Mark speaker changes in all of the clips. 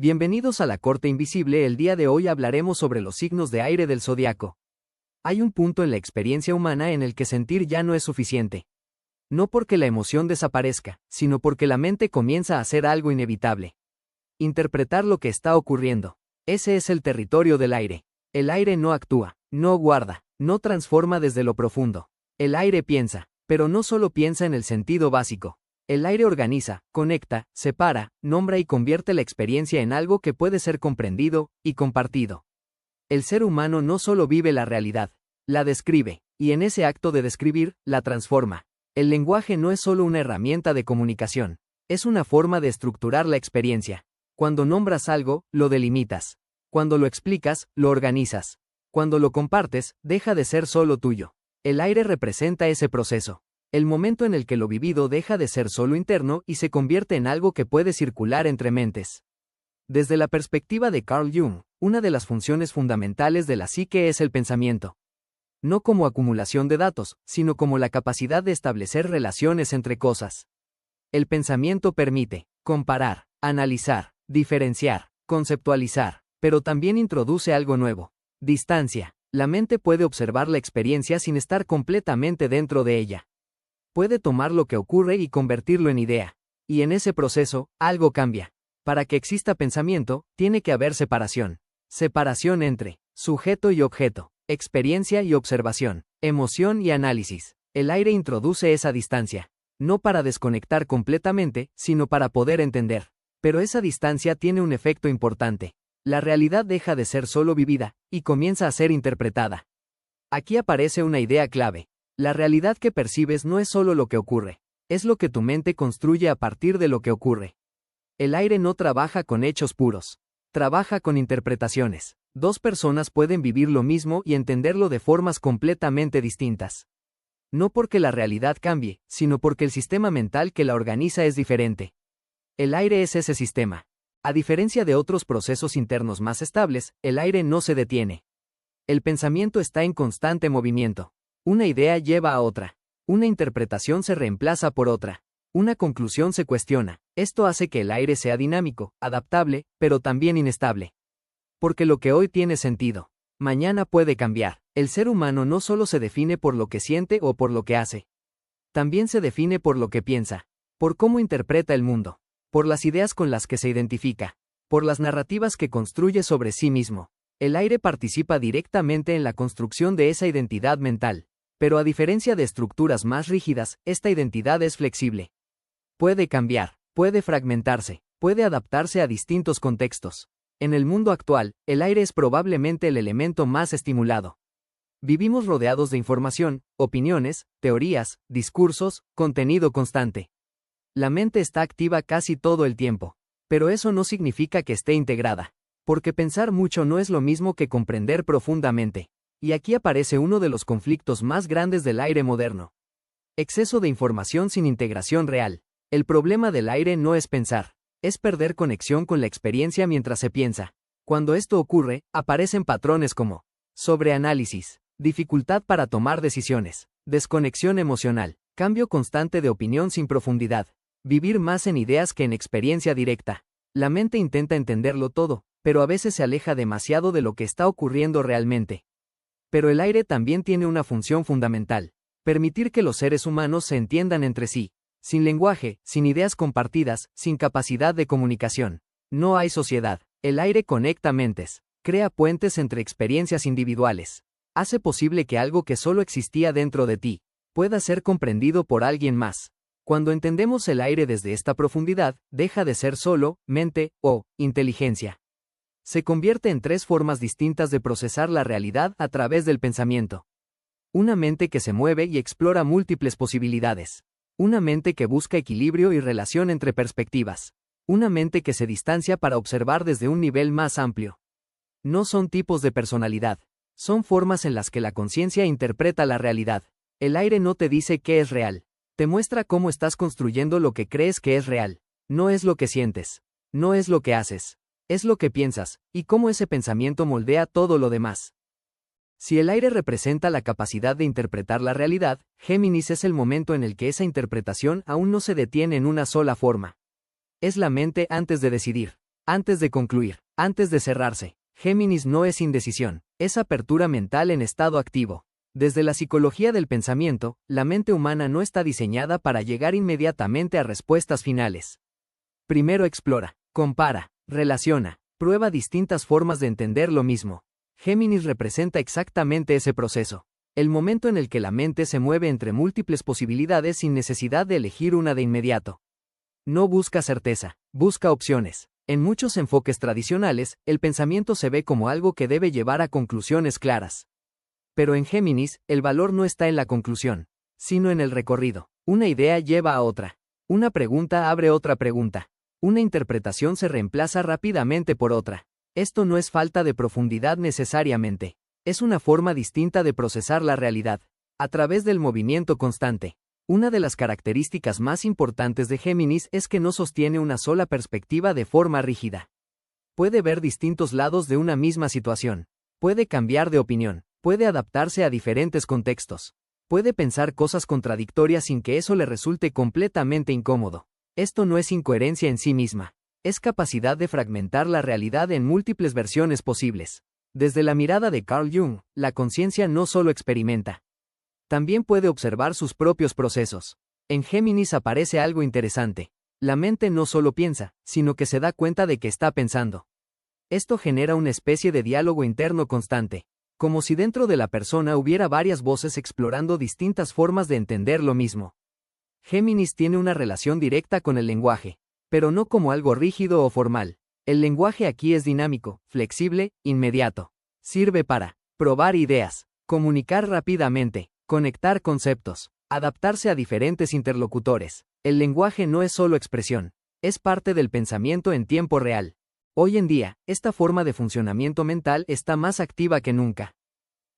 Speaker 1: Bienvenidos a la Corte Invisible. El día de hoy hablaremos sobre los signos de aire del zodiaco. Hay un punto en la experiencia humana en el que sentir ya no es suficiente. No porque la emoción desaparezca, sino porque la mente comienza a hacer algo inevitable. Interpretar lo que está ocurriendo. Ese es el territorio del aire. El aire no actúa, no guarda, no transforma desde lo profundo. El aire piensa, pero no solo piensa en el sentido básico. El aire organiza, conecta, separa, nombra y convierte la experiencia en algo que puede ser comprendido y compartido. El ser humano no solo vive la realidad, la describe, y en ese acto de describir, la transforma. El lenguaje no es solo una herramienta de comunicación, es una forma de estructurar la experiencia. Cuando nombras algo, lo delimitas. Cuando lo explicas, lo organizas. Cuando lo compartes, deja de ser solo tuyo. El aire representa ese proceso. El momento en el que lo vivido deja de ser solo interno y se convierte en algo que puede circular entre mentes. Desde la perspectiva de Carl Jung, una de las funciones fundamentales de la psique es el pensamiento. No como acumulación de datos, sino como la capacidad de establecer relaciones entre cosas. El pensamiento permite comparar, analizar, diferenciar, conceptualizar, pero también introduce algo nuevo. Distancia. La mente puede observar la experiencia sin estar completamente dentro de ella. Puede tomar lo que ocurre y convertirlo en idea. Y en ese proceso, algo cambia. Para que exista pensamiento, tiene que haber separación. Separación entre sujeto y objeto, experiencia y observación, emoción y análisis. El aire introduce esa distancia. No para desconectar completamente, sino para poder entender. Pero esa distancia tiene un efecto importante. La realidad deja de ser solo vivida, y comienza a ser interpretada. Aquí aparece una idea clave. La realidad que percibes no es solo lo que ocurre, es lo que tu mente construye a partir de lo que ocurre. El aire no trabaja con hechos puros, trabaja con interpretaciones. Dos personas pueden vivir lo mismo y entenderlo de formas completamente distintas. No porque la realidad cambie, sino porque el sistema mental que la organiza es diferente. El aire es ese sistema. A diferencia de otros procesos internos más estables, el aire no se detiene. El pensamiento está en constante movimiento. Una idea lleva a otra. Una interpretación se reemplaza por otra. Una conclusión se cuestiona. Esto hace que el aire sea dinámico, adaptable, pero también inestable. Porque lo que hoy tiene sentido, mañana puede cambiar. El ser humano no solo se define por lo que siente o por lo que hace. También se define por lo que piensa, por cómo interpreta el mundo, por las ideas con las que se identifica, por las narrativas que construye sobre sí mismo. El aire participa directamente en la construcción de esa identidad mental. Pero a diferencia de estructuras más rígidas, esta identidad es flexible. Puede cambiar, puede fragmentarse, puede adaptarse a distintos contextos. En el mundo actual, el aire es probablemente el elemento más estimulado. Vivimos rodeados de información, opiniones, teorías, discursos, contenido constante. La mente está activa casi todo el tiempo, pero eso no significa que esté integrada. Porque pensar mucho no es lo mismo que comprender profundamente. Y aquí aparece uno de los conflictos más grandes del aire moderno. Exceso de información sin integración real. El problema del aire no es pensar, es perder conexión con la experiencia mientras se piensa. Cuando esto ocurre, aparecen patrones como sobreanálisis, dificultad para tomar decisiones, desconexión emocional, cambio constante de opinión sin profundidad, vivir más en ideas que en experiencia directa. La mente intenta entenderlo todo, pero a veces se aleja demasiado de lo que está ocurriendo realmente. Pero el aire también tiene una función fundamental: permitir que los seres humanos se entiendan entre sí. Sin lenguaje, sin ideas compartidas, sin capacidad de comunicación, no hay sociedad. El aire conecta mentes, crea puentes entre experiencias individuales. Hace posible que algo que solo existía dentro de ti pueda ser comprendido por alguien más. Cuando entendemos el aire desde esta profundidad, deja de ser solo mente o inteligencia. Se convierte en tres formas distintas de procesar la realidad a través del pensamiento. Una mente que se mueve y explora múltiples posibilidades. Una mente que busca equilibrio y relación entre perspectivas. Una mente que se distancia para observar desde un nivel más amplio. No son tipos de personalidad. Son formas en las que la conciencia interpreta la realidad. El aire no te dice qué es real. Te muestra cómo estás construyendo lo que crees que es real. No es lo que sientes. No es lo que haces. Es lo que piensas, y cómo ese pensamiento moldea todo lo demás. Si el aire representa la capacidad de interpretar la realidad, Géminis es el momento en el que esa interpretación aún no se detiene en una sola forma. Es la mente antes de decidir. Antes de concluir, antes de cerrarse, Géminis no es indecisión, es apertura mental en estado activo. Desde la psicología del pensamiento, la mente humana no está diseñada para llegar inmediatamente a respuestas finales. Primero explora, compara, relaciona, prueba distintas formas de entender lo mismo. Géminis representa exactamente ese proceso. El momento en el que la mente se mueve entre múltiples posibilidades sin necesidad de elegir una de inmediato. No busca certeza, busca opciones. En muchos enfoques tradicionales, el pensamiento se ve como algo que debe llevar a conclusiones claras. Pero en Géminis, el valor no está en la conclusión, sino en el recorrido. Una idea lleva a otra. Una pregunta abre otra pregunta. Una interpretación se reemplaza rápidamente por otra. Esto no es falta de profundidad necesariamente. Es una forma distinta de procesar la realidad, a través del movimiento constante. Una de las características más importantes de Géminis es que no sostiene una sola perspectiva de forma rígida. Puede ver distintos lados de una misma situación. Puede cambiar de opinión. Puede adaptarse a diferentes contextos. Puede pensar cosas contradictorias sin que eso le resulte completamente incómodo. Esto no es incoherencia en sí misma. Es capacidad de fragmentar la realidad en múltiples versiones posibles. Desde la mirada de Carl Jung, la conciencia no solo experimenta. También puede observar sus propios procesos. En Géminis aparece algo interesante. La mente no solo piensa, sino que se da cuenta de que está pensando. Esto genera una especie de diálogo interno constante, como si dentro de la persona hubiera varias voces explorando distintas formas de entender lo mismo. Géminis tiene una relación directa con el lenguaje, pero no como algo rígido o formal. El lenguaje aquí es dinámico, flexible, inmediato. Sirve para probar ideas, comunicar rápidamente, conectar conceptos, adaptarse a diferentes interlocutores. El lenguaje no es solo expresión, es parte del pensamiento en tiempo real. Hoy en día, esta forma de funcionamiento mental está más activa que nunca.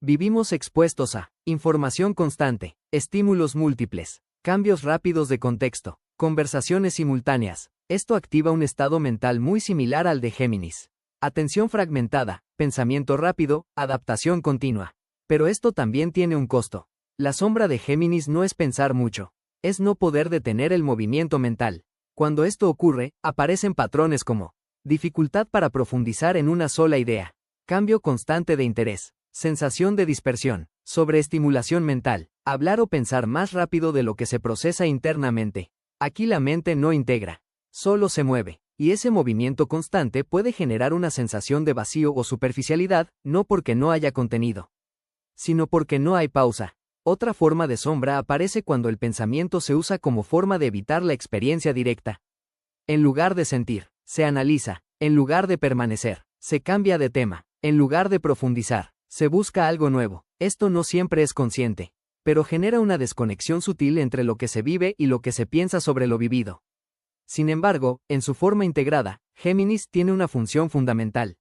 Speaker 1: Vivimos expuestos a información constante, estímulos múltiples, cambios rápidos de contexto, conversaciones simultáneas. Esto activa un estado mental muy similar al de Géminis. Atención fragmentada, pensamiento rápido, adaptación continua. Pero esto también tiene un costo. La sombra de Géminis no es pensar mucho, es no poder detener el movimiento mental. Cuando esto ocurre, aparecen patrones como dificultad para profundizar en una sola idea, cambio constante de interés, sensación de dispersión, sobreestimulación mental, hablar o pensar más rápido de lo que se procesa internamente. Aquí la mente no integra, solo se mueve, y ese movimiento constante puede generar una sensación de vacío o superficialidad, no porque no haya contenido, sino porque no hay pausa. Otra forma de sombra aparece cuando el pensamiento se usa como forma de evitar la experiencia directa. En lugar de sentir, se analiza. En lugar de permanecer, se cambia de tema. En lugar de profundizar, se busca algo nuevo. Esto no siempre es consciente, pero genera una desconexión sutil entre lo que se vive y lo que se piensa sobre lo vivido. Sin embargo, en su forma integrada, Géminis tiene una función fundamental.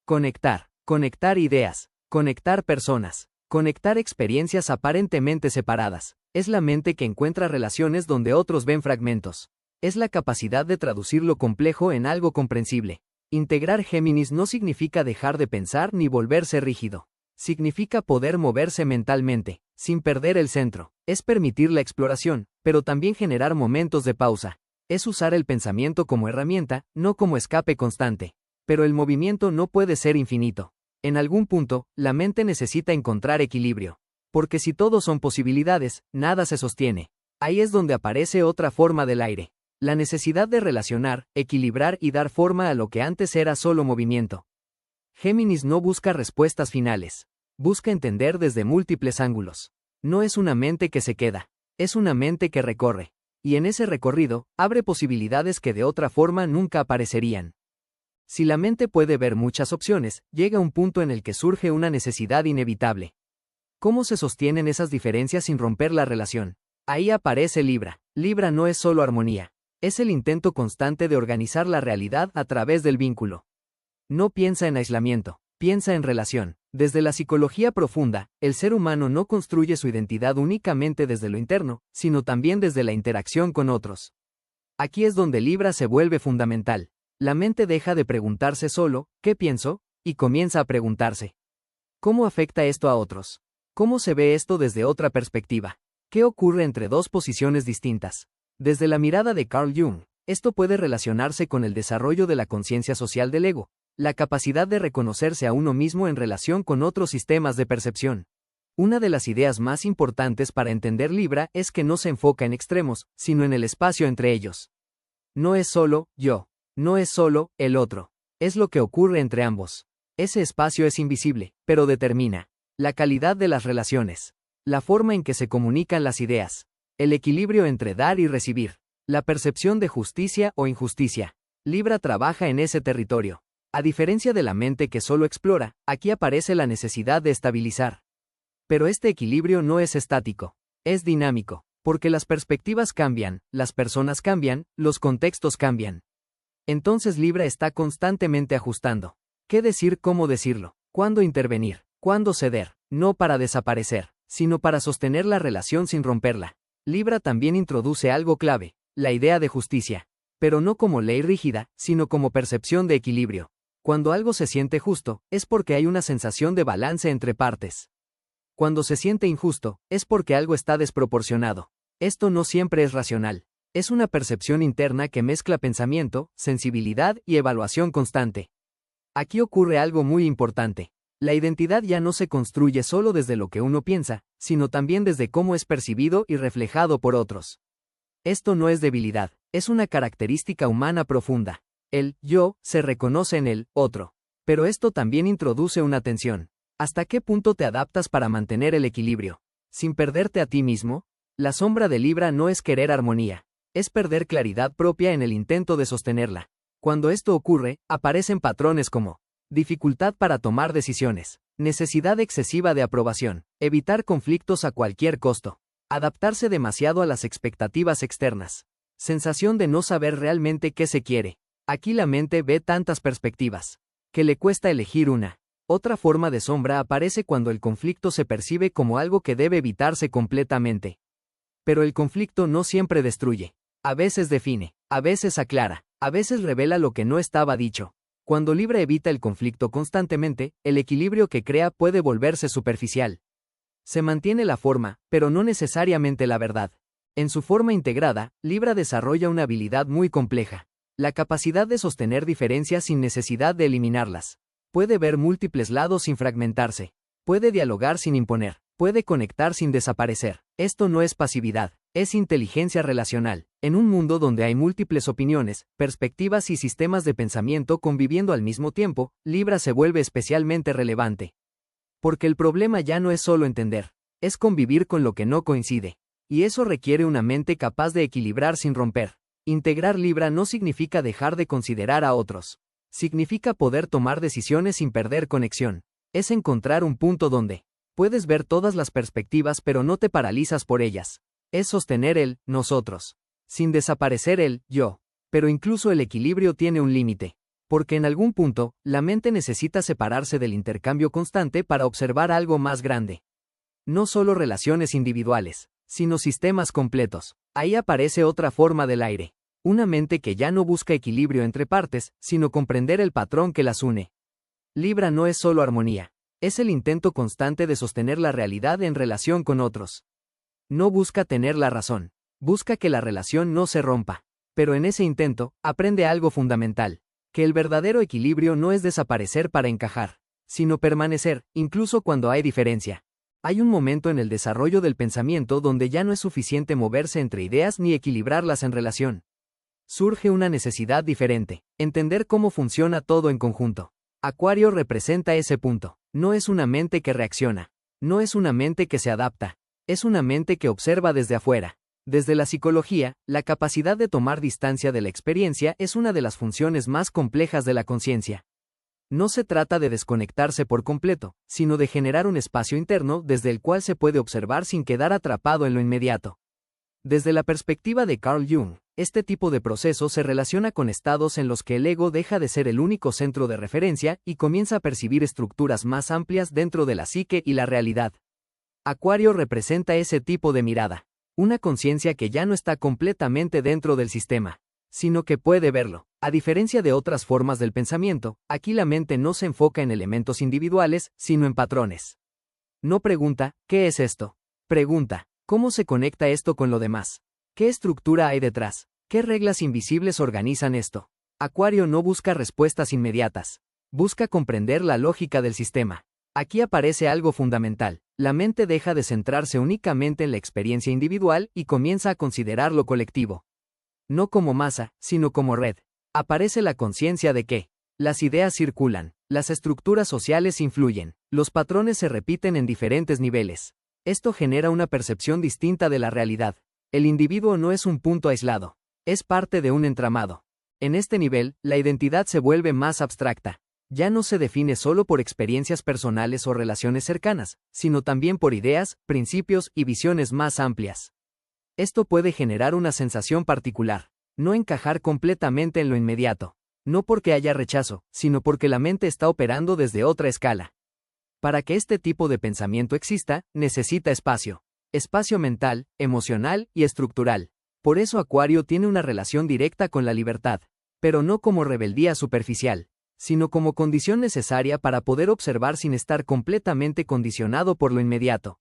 Speaker 1: Conectar ideas, conectar personas. Conectar experiencias aparentemente separadas. Es la mente que encuentra relaciones donde otros ven fragmentos. Es la capacidad de traducir lo complejo en algo comprensible. Integrar Géminis no significa dejar de pensar ni volverse rígido. Significa poder moverse mentalmente, sin perder el centro. Es permitir la exploración, pero también generar momentos de pausa. Es usar el pensamiento como herramienta, no como escape constante. Pero el movimiento no puede ser infinito. En algún punto, la mente necesita encontrar equilibrio. Porque si todo son posibilidades, nada se sostiene. Ahí es donde aparece otra forma del aire. La necesidad de relacionar, equilibrar y dar forma a lo que antes era solo movimiento. Géminis no busca respuestas finales. Busca entender desde múltiples ángulos. No es una mente que se queda. Es una mente que recorre. Y en ese recorrido, abre posibilidades que de otra forma nunca aparecerían. Si la mente puede ver muchas opciones, llega un punto en el que surge una necesidad inevitable. ¿Cómo se sostienen esas diferencias sin romper la relación? Ahí aparece Libra. Libra no es solo armonía. Es el intento constante de organizar la realidad a través del vínculo. No piensa en aislamiento, piensa en relación. Desde la psicología profunda, el ser humano no construye su identidad únicamente desde lo interno, sino también desde la interacción con otros. Aquí es donde Libra se vuelve fundamental. La mente deja de preguntarse solo, ¿qué pienso?, y comienza a preguntarse, ¿cómo afecta esto a otros? ¿Cómo se ve esto desde otra perspectiva? ¿Qué ocurre entre dos posiciones distintas? Desde la mirada de Carl Jung, Esto puede relacionarse con el desarrollo de la conciencia social del ego, la capacidad de reconocerse a uno mismo en relación con otros sistemas de percepción. Una de las ideas más importantes para entender Libra es que no se enfoca en extremos, sino en el espacio entre ellos. No es solo yo, no es solo el otro, es lo que ocurre entre ambos. Ese espacio es invisible, pero determina la calidad de las relaciones, la forma en que se comunican las ideas, el equilibrio entre dar y recibir, la percepción de justicia o injusticia. Libra trabaja en ese territorio. A diferencia de la mente que solo explora, aquí aparece la necesidad de estabilizar. Pero este equilibrio no es estático, es dinámico, porque las perspectivas cambian, las personas cambian, los contextos cambian. Entonces Libra está constantemente ajustando. ¿Qué decir, cómo decirlo? ¿Cuándo intervenir? ¿Cuándo ceder? No para desaparecer, sino para sostener la relación sin romperla. Libra también introduce algo clave, la idea de justicia. Pero no como ley rígida, sino como percepción de equilibrio. Cuando algo se siente justo, es porque hay una sensación de balance entre partes. Cuando se siente injusto, es porque algo está desproporcionado. Esto no siempre es racional. Es una percepción interna que mezcla pensamiento, sensibilidad y evaluación constante. Aquí ocurre algo muy importante. La identidad ya no se construye solo desde lo que uno piensa, sino también desde cómo es percibido y reflejado por otros. Esto no es debilidad, es una característica humana profunda. El yo se reconoce en el otro. Pero esto también introduce una tensión. ¿Hasta qué punto te adaptas para mantener el equilibrio? Sin perderte a ti mismo. La sombra de Libra no es querer armonía, es perder claridad propia en el intento de sostenerla. Cuando esto ocurre, aparecen patrones como dificultad para tomar decisiones, necesidad excesiva de aprobación, evitar conflictos a cualquier costo, adaptarse demasiado a las expectativas externas, sensación de no saber realmente qué se quiere. Aquí la mente ve tantas perspectivas, que le cuesta elegir una. Otra forma de sombra aparece cuando el conflicto se percibe como algo que debe evitarse completamente. Pero el conflicto no siempre destruye. A veces define, a veces aclara, a veces revela lo que no estaba dicho. Cuando Libra evita el conflicto constantemente, el equilibrio que crea puede volverse superficial. Se mantiene la forma, pero no necesariamente la verdad. En su forma integrada, Libra desarrolla una habilidad muy compleja. La capacidad de sostener diferencias sin necesidad de eliminarlas. Puede ver múltiples lados sin fragmentarse. Puede dialogar sin imponer. Puede conectar sin desaparecer. Esto no es pasividad, es inteligencia relacional. En un mundo donde hay múltiples opiniones, perspectivas y sistemas de pensamiento conviviendo al mismo tiempo, Libra se vuelve especialmente relevante. Porque el problema ya no es solo entender, es convivir con lo que no coincide. Y eso requiere una mente capaz de equilibrar sin romper. Integrar Libra no significa dejar de considerar a otros. Significa poder tomar decisiones sin perder conexión. Es encontrar un punto donde puedes ver todas las perspectivas pero no te paralizas por ellas. Es sostener el nosotros, sin desaparecer el yo. Pero incluso el equilibrio tiene un límite. Porque en algún punto, la mente necesita separarse del intercambio constante para observar algo más grande. No solo relaciones individuales, sino sistemas completos. Ahí aparece otra forma del aire. Una mente que ya no busca equilibrio entre partes, sino comprender el patrón que las une. Libra no es solo armonía. Es el intento constante de sostener la realidad en relación con otros. No busca tener la razón. Busca que la relación no se rompa. Pero en ese intento, aprende algo fundamental. Que el verdadero equilibrio no es desaparecer para encajar, sino permanecer, incluso cuando hay diferencia. Hay un momento en el desarrollo del pensamiento donde ya no es suficiente moverse entre ideas ni equilibrarlas en relación. Surge una necesidad diferente, entender cómo funciona todo en conjunto. Acuario representa ese punto. No es una mente que reacciona. No es una mente que se adapta. Es una mente que observa desde afuera. Desde la psicología, la capacidad de tomar distancia de la experiencia es una de las funciones más complejas de la conciencia. No se trata de desconectarse por completo, sino de generar un espacio interno desde el cual se puede observar sin quedar atrapado en lo inmediato. Desde la perspectiva de Carl Jung, este tipo de proceso se relaciona con estados en los que el ego deja de ser el único centro de referencia y comienza a percibir estructuras más amplias dentro de la psique y la realidad. Acuario representa ese tipo de mirada. Una conciencia que ya no está completamente dentro del sistema, sino que puede verlo. A diferencia de otras formas del pensamiento, aquí la mente no se enfoca en elementos individuales, sino en patrones. No pregunta, ¿qué es esto? Pregunta, ¿cómo se conecta esto con lo demás? ¿Qué estructura hay detrás? ¿Qué reglas invisibles organizan esto? Acuario no busca respuestas inmediatas. Busca comprender la lógica del sistema. Aquí aparece algo fundamental. La mente deja de centrarse únicamente en la experiencia individual y comienza a considerar lo colectivo. No como masa, sino como red. Aparece la conciencia de que las ideas circulan, las estructuras sociales influyen, los patrones se repiten en diferentes niveles. Esto genera una percepción distinta de la realidad. El individuo no es un punto aislado, es parte de un entramado. En este nivel, la identidad se vuelve más abstracta. Ya no se define solo por experiencias personales o relaciones cercanas, sino también por ideas, principios y visiones más amplias. Esto puede generar una sensación particular, no encajar completamente en lo inmediato, no porque haya rechazo, sino porque la mente está operando desde otra escala. Para que este tipo de pensamiento exista, necesita espacio mental, emocional y estructural. Por eso Acuario tiene una relación directa con la libertad, pero no como rebeldía superficial, sino como condición necesaria para poder observar sin estar completamente condicionado por lo inmediato.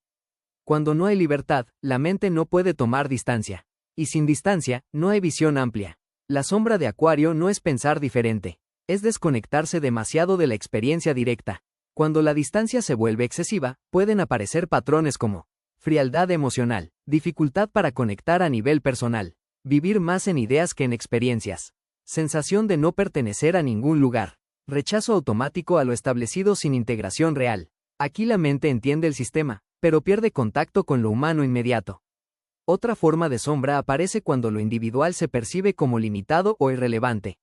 Speaker 1: Cuando no hay libertad, la mente no puede tomar distancia. Y sin distancia, no hay visión amplia. La sombra de Acuario no es pensar diferente, es desconectarse demasiado de la experiencia directa. Cuando la distancia se vuelve excesiva, pueden aparecer patrones como frialdad emocional, dificultad para conectar a nivel personal, vivir más en ideas que en experiencias, sensación de no pertenecer a ningún lugar, rechazo automático a lo establecido sin integración real. Aquí la mente entiende el sistema, pero pierde contacto con lo humano inmediato. Otra forma de sombra aparece cuando lo individual se percibe como limitado o irrelevante.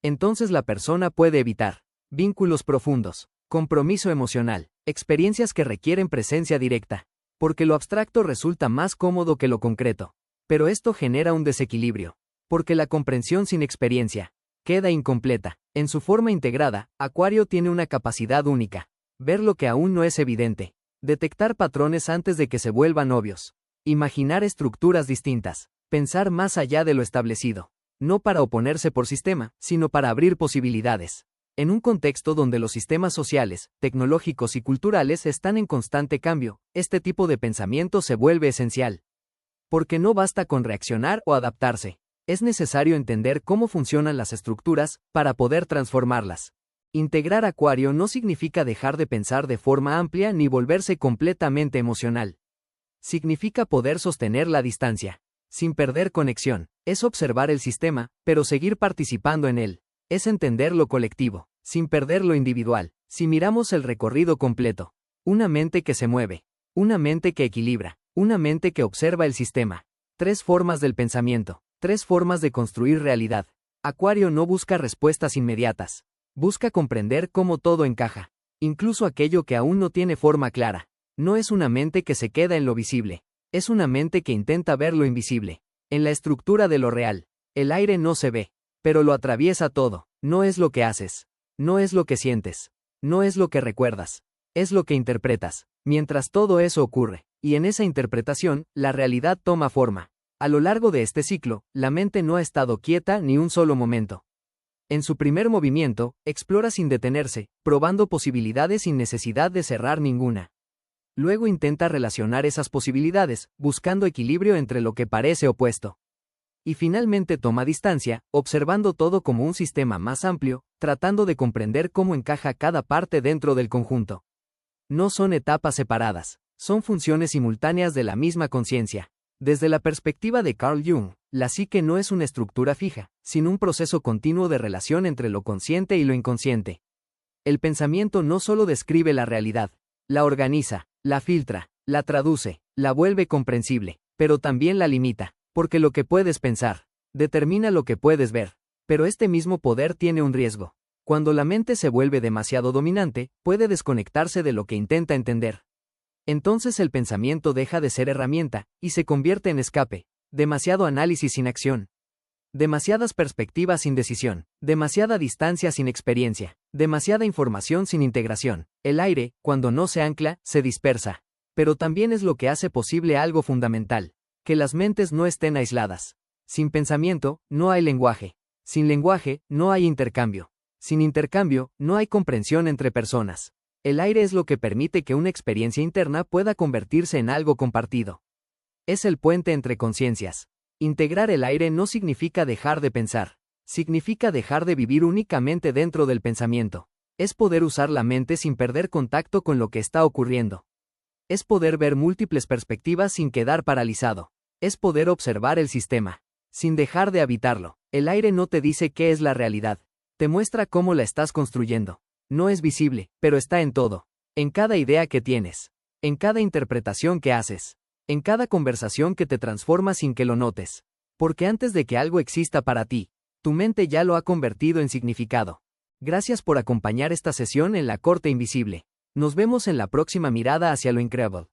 Speaker 1: Entonces la persona puede evitar vínculos profundos, compromiso emocional, experiencias que requieren presencia directa, porque lo abstracto resulta más cómodo que lo concreto. Pero esto genera un desequilibrio, porque la comprensión sin experiencia queda incompleta. En su forma integrada, Acuario tiene una capacidad única: ver lo que aún no es evidente, detectar patrones antes de que se vuelvan obvios, imaginar estructuras distintas, pensar más allá de lo establecido, no para oponerse por sistema, sino para abrir posibilidades. En un contexto donde los sistemas sociales, tecnológicos y culturales están en constante cambio, este tipo de pensamiento se vuelve esencial. Porque no basta con reaccionar o adaptarse. Es necesario entender cómo funcionan las estructuras para poder transformarlas. Integrar Acuario no significa dejar de pensar de forma amplia ni volverse completamente emocional. Significa poder sostener la distancia, sin perder conexión. Es observar el sistema, pero seguir participando en él. Es entender lo colectivo, sin perder lo individual. Si miramos el recorrido completo, una mente que se mueve, una mente que equilibra, una mente que observa el sistema. 3 formas del pensamiento, 3 formas de construir realidad. Acuario no busca respuestas inmediatas. Busca comprender cómo todo encaja, incluso aquello que aún no tiene forma clara. No es una mente que se queda en lo visible, es una mente que intenta ver lo invisible. En la estructura de lo real, el aire no se ve, pero lo atraviesa todo. No es lo que haces, no es lo que sientes, no es lo que recuerdas, es lo que interpretas. Mientras todo eso ocurre, y en esa interpretación, la realidad toma forma. A lo largo de este ciclo, la mente no ha estado quieta ni un solo momento. En su primer movimiento, explora sin detenerse, probando posibilidades sin necesidad de cerrar ninguna. Luego intenta relacionar esas posibilidades, buscando equilibrio entre lo que parece opuesto. Y finalmente toma distancia, observando todo como un sistema más amplio, tratando de comprender cómo encaja cada parte dentro del conjunto. No son etapas separadas, son funciones simultáneas de la misma conciencia. Desde la perspectiva de Carl Jung, la psique no es una estructura fija, sino un proceso continuo de relación entre lo consciente y lo inconsciente. El pensamiento no solo describe la realidad, la organiza, la filtra, la traduce, la vuelve comprensible, pero también la limita, porque lo que puedes pensar determina lo que puedes ver. Pero este mismo poder tiene un riesgo. Cuando la mente se vuelve demasiado dominante, puede desconectarse de lo que intenta entender. Entonces el pensamiento deja de ser herramienta, y se convierte en escape. Demasiado análisis sin acción. Demasiadas perspectivas sin decisión. Demasiada distancia sin experiencia. Demasiada información sin integración. El aire, cuando no se ancla, se dispersa. Pero también es lo que hace posible algo fundamental: que las mentes no estén aisladas. Sin pensamiento, no hay lenguaje. Sin lenguaje, no hay intercambio. Sin intercambio, no hay comprensión entre personas. El aire es lo que permite que una experiencia interna pueda convertirse en algo compartido. Es el puente entre conciencias. Integrar el aire no significa dejar de pensar. Significa dejar de vivir únicamente dentro del pensamiento. Es poder usar la mente sin perder contacto con lo que está ocurriendo. Es poder ver múltiples perspectivas sin quedar paralizado. Es poder observar el sistema, sin dejar de habitarlo. El aire no te dice qué es la realidad. Te muestra cómo la estás construyendo. No es visible, pero está en todo. En cada idea que tienes. En cada interpretación que haces. En cada conversación que te transforma sin que lo notes. Porque antes de que algo exista para ti, tu mente ya lo ha convertido en significado. Gracias por acompañar esta sesión en la Corte Invisible. Nos vemos en la próxima mirada hacia lo increíble.